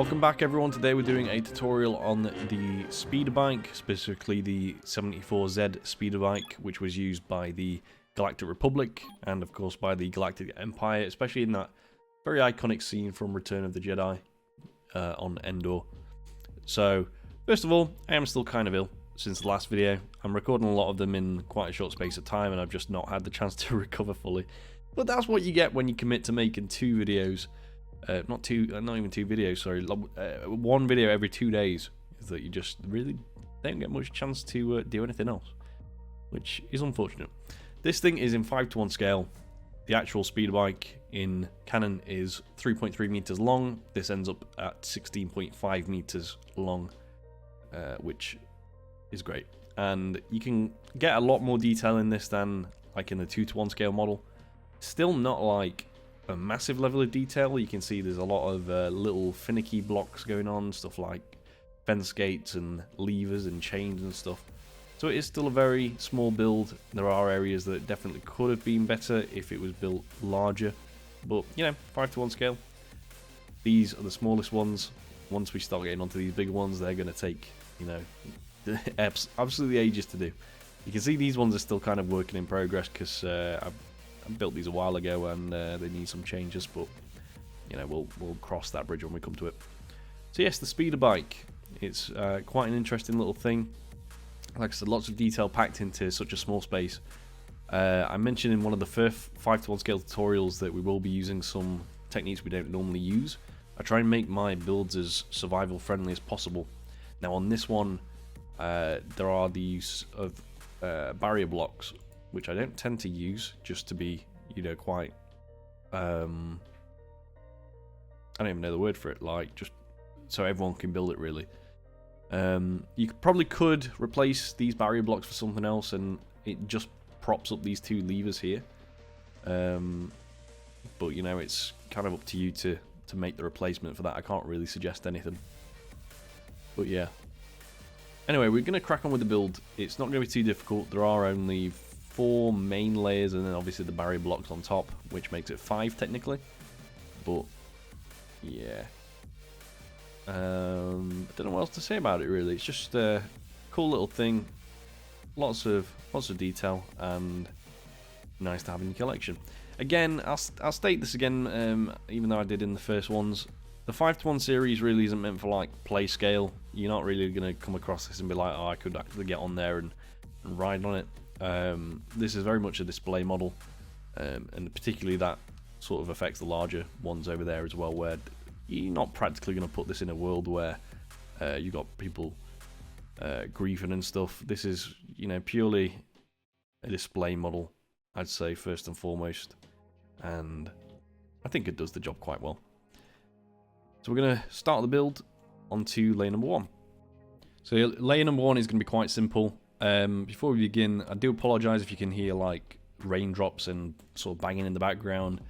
Welcome back everyone. Today we're doing a tutorial on the speeder bike, specifically the 74Z speeder bike, which was used by the Galactic Republic and of course by the Galactic Empire, especially in that very iconic scene from Return of the Jedi on Endor. So first of all, I am still kind of ill since the last video. I'm recording a lot of them in quite a short space of time and I've just not had the chance to recover fully. But that's what you get when you commit to making two videos. Not even two videos, sorry. One video every 2 days. Is that you just really don't get much chance to do anything else, which is unfortunate. This thing is in 5:1 scale. The actual speeder bike in canon is 3.3 meters long. This ends up at 16.5 meters long, which is great. And you can get a lot more detail in this than like in the 2:1 scale model. Still not like a massive level of detail. You can see there's a lot of little finicky blocks going on, stuff like fence gates and levers and chains and stuff. So it is still a very small build. There are areas that definitely could have been better if it was built larger, but you know, 5:1 scale. These are the smallest ones. Once we start getting onto these bigger ones, they're going to take, you know, absolutely ages to do. You can see these ones are still kind of working in progress because I built these a while ago and they need some changes, but you know, we'll cross that bridge when we come to it. So yes, the speeder bike, it's quite an interesting little thing. Like I said, lots of detail packed into such a small space. I mentioned in one of the first 5:1 scale tutorials that we will be using some techniques we don't normally use. I try and make my builds as survival friendly as possible. Now on this one, there are the use of barrier blocks, which I don't tend to use, just to be, you know, quite, I don't even know the word for it, like, just so everyone can build it, really. You probably could replace these barrier blocks for something else, and it just props up these two levers here. But, you know, it's kind of up to you to make the replacement for that. I can't really suggest anything. But, yeah. Anyway, we're going to crack on with the build. It's not going to be too difficult. There are only 4 main layers and then obviously the barrier blocks on top, which makes it 5 technically. But yeah, I don't know what else to say about it really. It's just a cool little thing, lots of detail and nice to have in your collection. Again, I'll state this again, even though I did in the first ones. The 5:1 series really isn't meant for like play scale. You're not really going to come across this and be like, oh, I could actually get on there and ride on it. This is very much a display model, and particularly that sort of affects the larger ones over there as well, where you're not practically going to put this in a world where you've got people griefing and stuff. This is, you know, purely a display model, I'd say, first and foremost, and I think it does the job quite well. So we're going to start the build onto layer number 1. So layer number 1 is going to be quite simple. Before we begin, I do apologise if you can hear like raindrops and sort of banging in the background.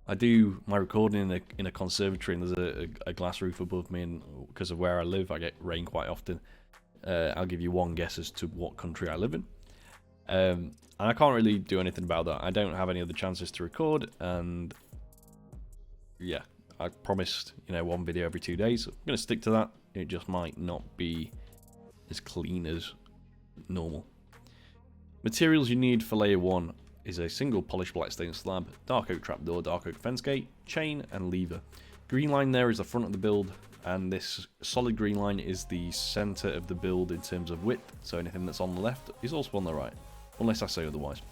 I do my recording in a conservatory, and there's a glass roof above me, and because of where I live, I get rain quite often. I'll give you one guess as to what country I live in, and I can't really do anything about that. I don't have any other chances to record, and yeah, I promised, you know, one video every 2 days. I'm going to stick to that. It just might not be as clean as normal. Materials you need for layer 1 is a single polished black stained slab, dark oak trapdoor, dark oak fence gate, chain and lever. Green line there is the front of the build, and this solid green line is the center of the build in terms of width, so anything that's on the left is also on the right, unless I say otherwise.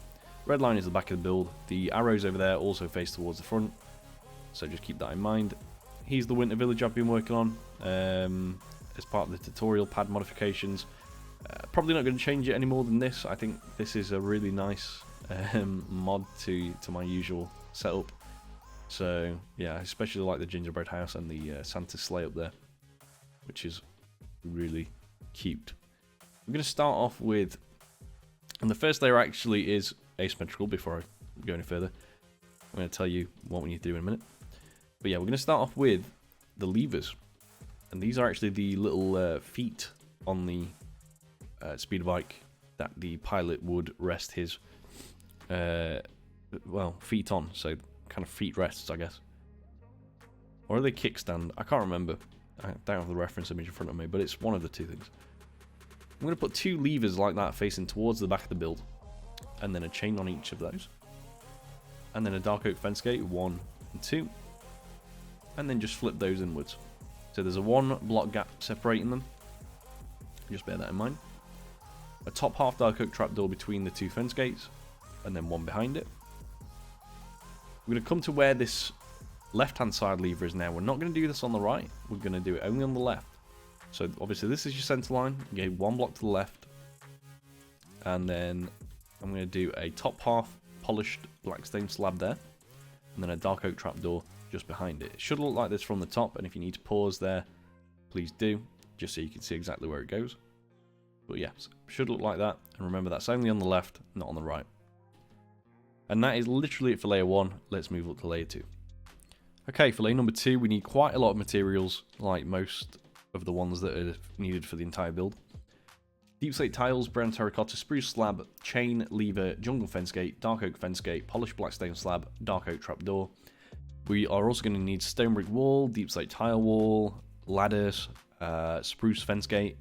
Red line is the back of the build. The arrows over there also face towards the front, so just keep that in mind. Here's the winter village I've been working on as part of the tutorial pad modifications. Probably not going to change it any more than this. I think this is a really nice mod to my usual setup. So yeah, I especially like the gingerbread house and the Santa sleigh up there, which is really cute. I'm going to start off with, and the first layer actually is asymmetrical. Before I go any further, I'm going to tell you what we need to do in a minute. But yeah, we're going to start off with the levers, and these are actually the little feet on the speeder bike that the pilot would rest his well, feet on, so kind of feet rests, I guess. Or are they kickstand? I can't remember. I don't have the reference image in front of me, but it's one of the two things. I'm going to put 2 levers like that facing towards the back of the build, and then a chain on each of those. And then a dark oak fence gate, 1 and 2. And then just flip those inwards. So there's a 1 block gap separating them. Just bear that in mind. A top half dark oak trapdoor between the 2 fence gates, and then 1 behind it. We're going to come to where this left-hand side lever is now. We're not going to do this on the right. We're going to do it only on the left. So obviously this is your center line. You get 1 block to the left. And then I'm going to do a top half polished black stone slab there. And then a dark oak trapdoor just behind it. It should look like this from the top. And if you need to pause there, please do. Just so you can see exactly where it goes. But yes, should look like that. And remember, that's only on the left, not on the right. And that is literally it for layer 1. Let's move up to layer 2. Okay, for layer number 2, we need quite a lot of materials, like most of the ones that are needed for the entire build. Deep slate tiles, brown terracotta, spruce slab, chain, lever, jungle fence gate, dark oak fence gate, polished black stone slab, dark oak trapdoor. We are also going to need stone brick wall, deep slate tile wall, ladders, spruce fence gate.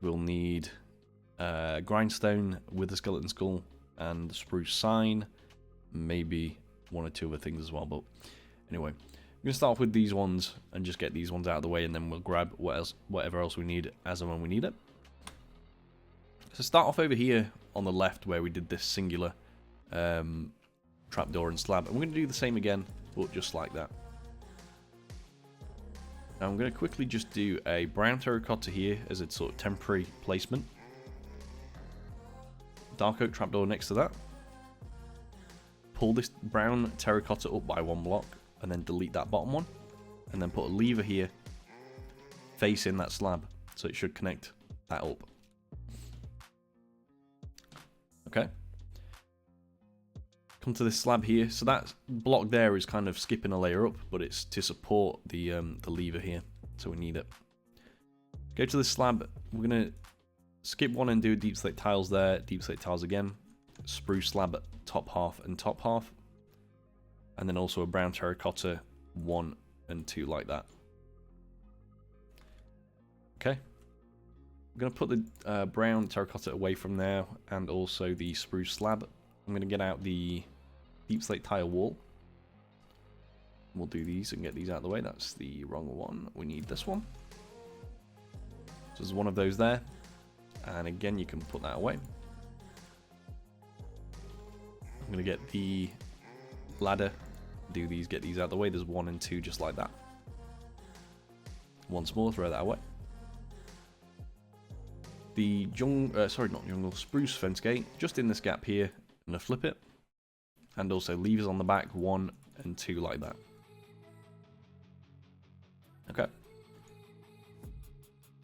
We'll need grindstone with a skeleton skull and spruce sign, maybe 1 or 2 other things as well. But anyway, we're going to start off with these ones and just get these ones out of the way, and then we'll grab whatever else we need as and when we need it. So start off over here on the left where we did this singular trapdoor and slab, and we're going to do the same again, but just like that. Now I'm going to quickly just do a brown terracotta here as a sort of temporary placement. Dark oak trapdoor next to that. Pull this brown terracotta up by 1 block, and then delete that bottom one. And then put a lever here facing that slab, so it should connect that up. Okay. Come to this slab here. So that block there is kind of skipping a layer up, but it's to support the lever here, so we need it. Go to this slab. We're gonna skip 1 and do deep slate tiles there. Deep slate tiles again. Spruce slab top half and top half, and then also a brown terracotta 1 and 2 like that. Okay. I'm going to put the brown terracotta away from now, and also the spruce slab. I'm going to get out the deep slate tile wall. We'll do these and get these out of the way. That's the wrong one. We need this one. So there's one of those there. And again, you can put that away. I'm going to get the ladder. Do these, get these out of the way. There's 1 and 2 just like that. Once more, throw that away. The spruce fence gate, just in this gap here. I'm going to flip it. And also levers on the back, 1 and 2 like that. Okay.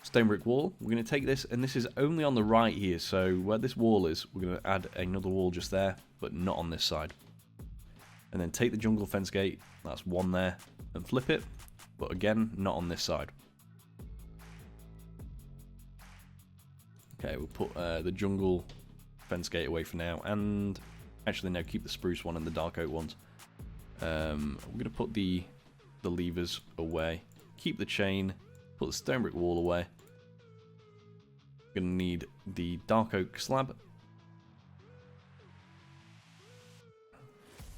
Stone brick wall. We're going to take this, and this is only on the right here. So where this wall is, we're going to add another wall just there, but not on this side. And then take the jungle fence gate, that's 1 there, and flip it, but again, not on this side. Okay, we'll put the jungle fence gate away for now, and actually no, keep the spruce one and the dark oak ones. We're going to put the levers away, keep the chain, put the stone brick wall away. We're going to need the dark oak slab,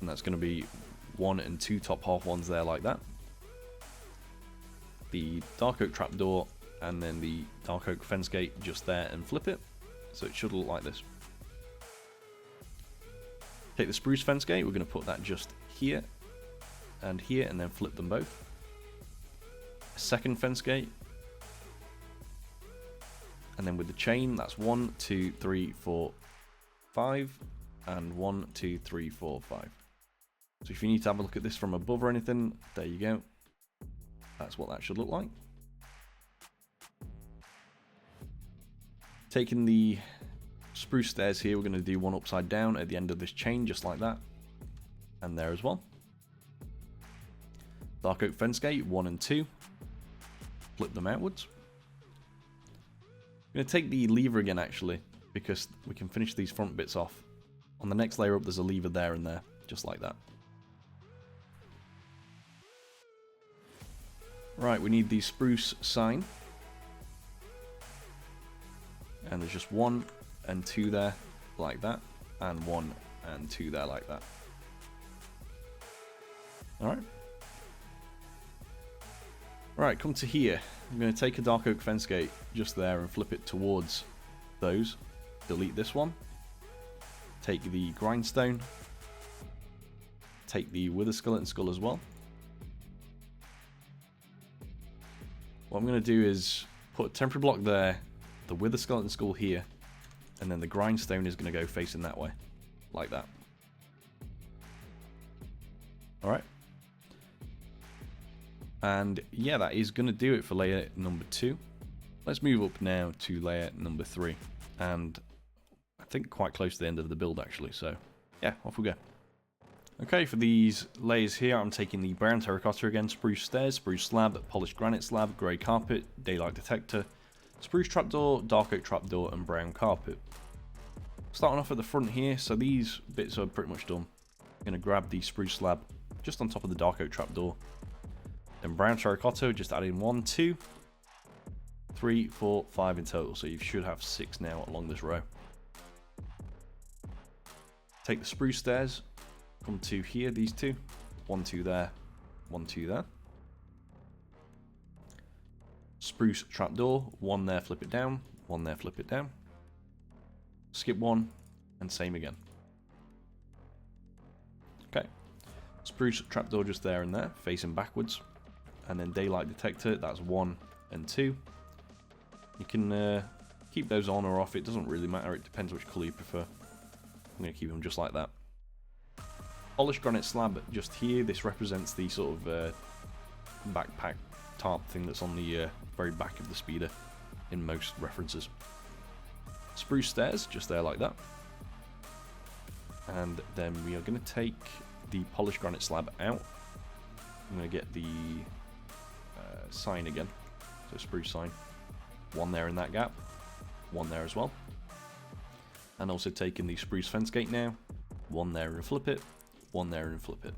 and that's going to be 1 and 2 top half ones there like that. The dark oak trapdoor, and then the dark oak fence gate just there, and flip it, so it should look like this. Take the spruce fence gate, we're going to put that just here, and then flip them both. A second fence gate, and then with the chain, that's 1, 2, 3, 4, 5, and 1, 2, 3, 4, 5. So if you need to have a look at this from above or anything, there you go. That's what that should look like. Taking the spruce stairs here, we're going to do 1 upside down at the end of this chain, just like that. And there as well. Dark oak fence gate, 1 and 2. Flip them outwards. I'm going to take the lever again, actually, because we can finish these front bits off. On the next layer up, there's a lever there and there, just like that. Right, we need the spruce sign. And there's just 1 and 2 there, like that. And 1 and 2 there, like that. Alright. Right, come to here. I'm going to take a dark oak fence gate just there and flip it towards those. Delete this one. Take the grindstone. Take the wither skeleton skull as well. What I'm going to do is put a temporary block there, the wither skeleton skull here, and then the grindstone is going to go facing that way, like that. Alright. And yeah, that is going to do it for layer number 2. Let's move up now to layer number 3. And I think quite close to the end of the build actually, so yeah, off we go. Okay, for these layers here, I'm taking the brown terracotta again, spruce stairs, spruce slab, polished granite slab, grey carpet, daylight detector, spruce trapdoor, dark oak trapdoor, and brown carpet. Starting off at the front here, so these bits are pretty much done. I'm going to grab the spruce slab just on top of the dark oak trapdoor. Then brown terracotta, just add in 1, 2, 3, 4, 5 in total, so you should have 6 now along this row. Take the spruce stairs. Come to here, these 2. 1, 2 there, 1, 2 there. Spruce trapdoor, 1 there, flip it down, 1 there, flip it down. Skip 1, and same again. Okay. Spruce trapdoor just there and there, facing backwards. And then daylight detector, that's 1 and 2. You can keep those on or off, it doesn't really matter, it depends which colour you prefer. I'm going to keep them just like that. Polished granite slab just here. This represents the sort of backpack tarp thing that's on the very back of the speeder in most references. Spruce stairs just there like that. And then we are going to take the polished granite slab out. I'm going to get the sign again. So spruce sign. 1 there in that gap. 1 there as well. And also taking the spruce fence gate now. 1 there and flip it. 1 there and flip it.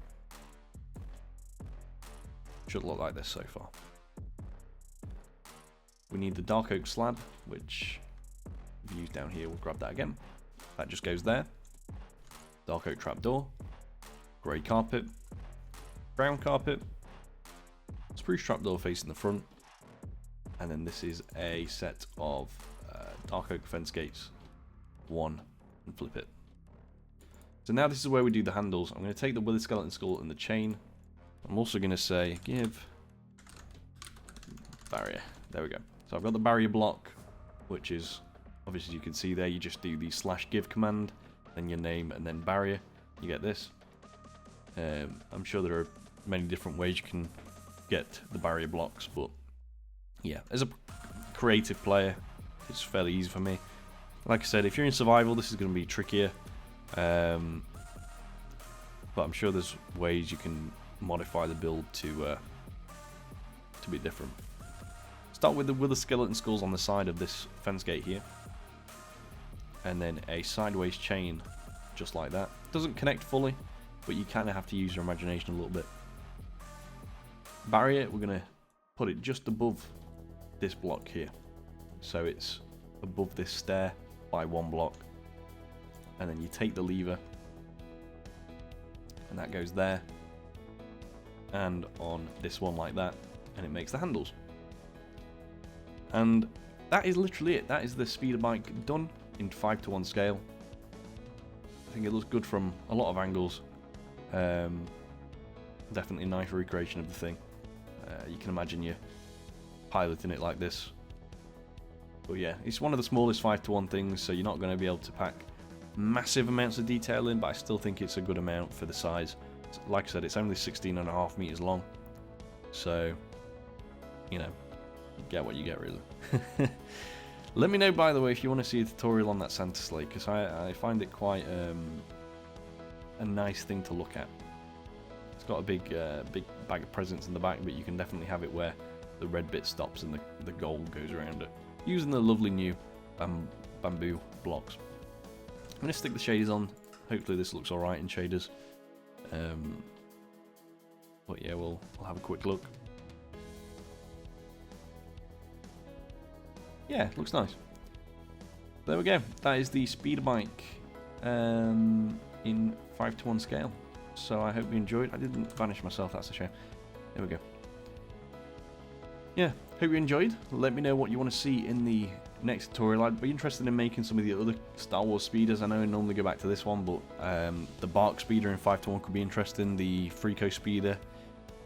Should look like this so far. We need the dark oak slab, which if you use down here, we'll grab that again. That just goes there. Dark oak trapdoor, grey carpet, brown carpet, spruce trapdoor facing the front, and then this is a set of dark oak fence gates. 1 and flip it. So now this is where we do the handles. I'm going to take the wither skeleton skull and the chain. I'm also going to say give barrier. There we go. So I've got the barrier block, which is obviously you can see there. You just do the /give command, then your name, and then barrier. You get this. I'm sure there are many different ways you can get the barrier blocks, but yeah, as a creative player, it's fairly easy for me. Like I said, if you're in survival, this is going to be trickier. But I'm sure there's ways you can modify the build to be different. Start with the skeleton skulls on the side of this fence gate here, and then a sideways chain just like that. Doesn't connect fully, but you kind of have to use your imagination a little bit. Barrier, we're going to put it just above this block here, so it's above this stair by 1 block. And then you take the lever, and that goes there, and on this one like that, and it makes the handles. And that is literally it. That is the speeder bike done in 5:1 scale. I think it looks good from a lot of angles. Definitely a nice recreation of the thing. You can imagine you piloting it like this. But yeah, it's one of the smallest 5:1 things, so you're not going to be able to pack massive amounts of detail in, but I still think it's a good amount for the size. Like I said, it's only 16.5 meters long, so you know, get what you get really. Let me know, by the way, if you want to see a tutorial on that Santa sleigh, because I find it quite a nice thing to look at. It's got a big bag of presents in the back, but you can definitely have it where the red bit stops and the gold goes around it, using the lovely new bamboo blocks. I'm going to stick the shaders on. Hopefully this looks alright in shaders. But yeah, we'll have a quick look. Yeah, looks nice. There we go. That is the speeder bike in 5:1 scale. So I hope you enjoyed. I didn't vanish myself, that's a shame. There we go. Yeah, hope you enjoyed. Let me know what you want to see in the next tutorial. I'd be interested in making some of the other Star Wars speeders. I know I normally go back to this one, but the Bark speeder in 5:1 could be interesting. The Freako speeder,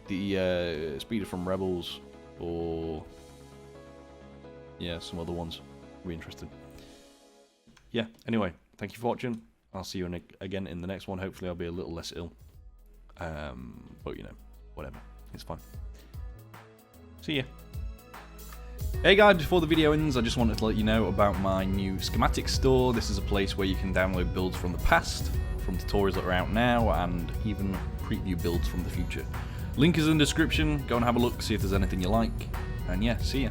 the speeder from Rebels, or yeah, some other ones would be interesting. Yeah, anyway, thank you for watching. I'll see you again in the next one. Hopefully I'll be a little less ill. But you know, whatever. It's fine. See ya. Hey guys, before the video ends, I just wanted to let you know about my new schematic store. This is a place where you can download builds from the past, from tutorials that are out now, and even preview builds from the future. Link is in the description. Go and have a look, see if there's anything you like. And yeah, see ya.